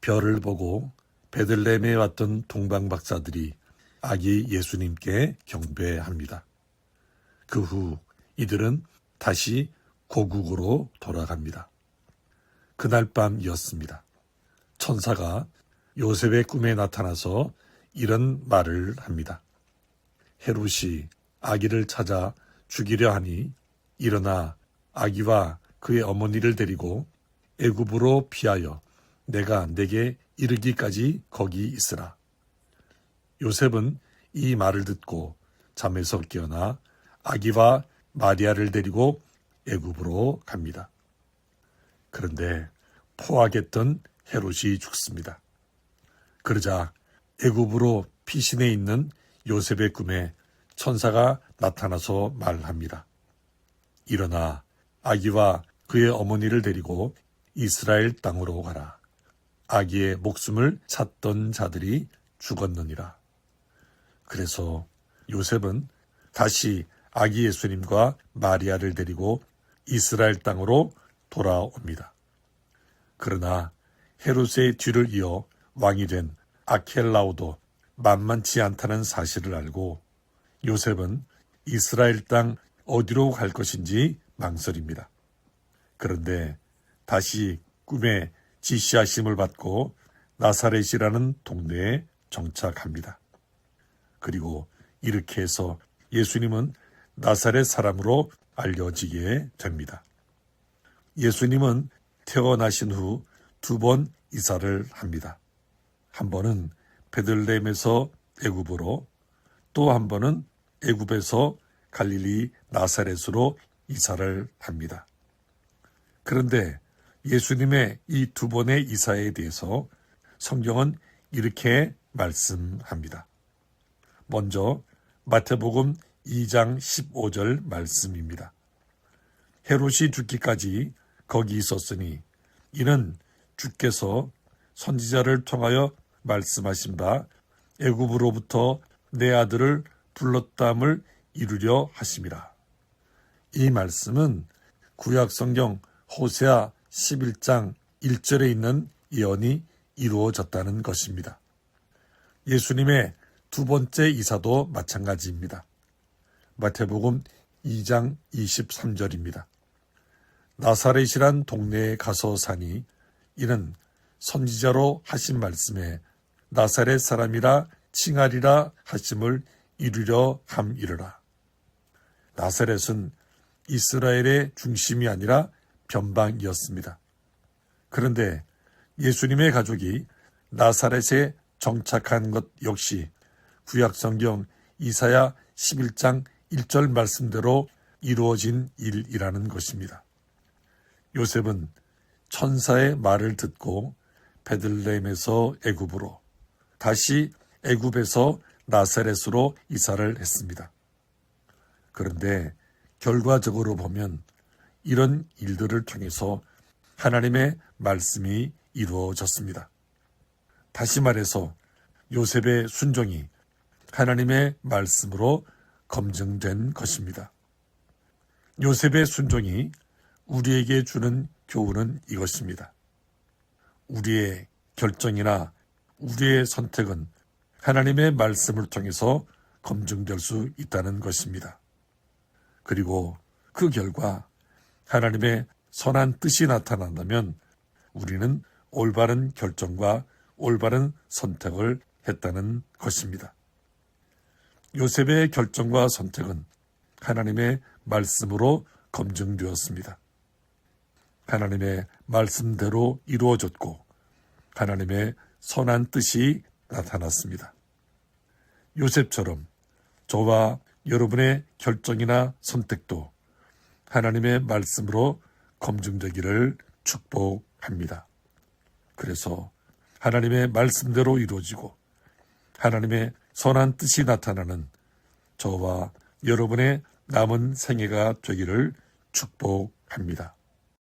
별을 보고 베들레헴에 왔던 동방박사들이 아기 예수님께 경배합니다. 그 후 이들은 다시 고국으로 돌아갑니다. 그날 밤이었습니다. 천사가 요셉의 꿈에 나타나서 이런 말을 합니다. 헤롯이 아기를 찾아 죽이려 하니 일어나 아기와 그의 어머니를 데리고 애굽으로 피하여 내가 내게 이르기까지 거기 있으라. 요셉은 이 말을 듣고 잠에서 깨어나 아기와 마리아를 데리고 애굽으로 갑니다. 그런데 포악했던 헤롯이 죽습니다. 그러자 애굽으로 피신해 있는 요셉의 꿈에 천사가 나타나서 말합니다. 일어나 아기와 그의 어머니를 데리고 이스라엘 땅으로 가라. 아기의 목숨을 찾던 자들이 죽었느니라. 그래서 요셉은 다시 아기 예수님과 마리아를 데리고 이스라엘 땅으로 돌아옵니다. 그러나 헤롯의 뒤를 이어 왕이 된 아켈라오도 만만치 않다는 사실을 알고 요셉은 이스라엘 땅 어디로 갈 것인지 망설입니다. 그런데 다시 꿈에 지시하심을 받고 나사렛이라는 동네에 정착합니다. 그리고 이렇게 해서 예수님은 나사렛 사람으로 알려지게 됩니다. 예수님은 태어나신 후 2번 이사를 합니다. 한 번은 베들레헴에서 애굽으로, 또 한 번은 애굽에서 갈릴리 나사렛으로 이사를 합니다. 그런데 예수님의 이 2번의 이사에 대해서 성경은 이렇게 말씀합니다. 먼저 마태복음 2장 15절 말씀입니다. 헤롯이 죽기까지 거기 있었으니 이는 주께서 선지자를 통하여 말씀하신 바 애굽으로부터 내 아들을 불렀담을 이루려 하심이라. 이 말씀은 구약성경 호세아 11장 1절에 있는 예언이 이루어졌다는 것입니다. 예수님의 2번째 이사도 마찬가지입니다. 마태복음 2장 23절입니다. 나사렛이란 동네에 가서 사니 이는 선지자로 하신 말씀에 나사렛 사람이라 칭하리라 하심을 이루려 함이르라. 나사렛은 이스라엘의 중심이 아니라 변방이었습니다. 그런데 예수님의 가족이 나사렛에 정착한 것 역시 구약성경 이사야 11장 1절 말씀대로 이루어진 일이라는 것입니다. 요셉은 천사의 말을 듣고 베들레헴에서 애굽으로, 다시 애굽에서 나사렛으로 이사를 했습니다. 그런데 결과적으로 보면 이런 일들을 통해서 하나님의 말씀이 이루어졌습니다. 다시 말해서 요셉의 순종이 하나님의 말씀으로 검증된 것입니다. 요셉의 순종이 우리에게 주는 교훈은 이것입니다. 우리의 결정이나 우리의 선택은 하나님의 말씀을 통해서 검증될 수 있다는 것입니다. 그리고 그 결과 하나님의 선한 뜻이 나타난다면 우리는 올바른 결정과 올바른 선택을 했다는 것입니다. 요셉의 결정과 선택은 하나님의 말씀으로 검증되었습니다. 하나님의 말씀대로 이루어졌고 하나님의 선한 뜻이 나타났습니다. 요셉처럼 저와 여러분의 결정이나 선택도 하나님의 말씀으로 검증되기를 축복합니다. 그래서 하나님의 말씀대로 이루어지고 하나님의 선한 뜻이 나타나는 저와 여러분의 남은 생애가 되기를 축복합니다.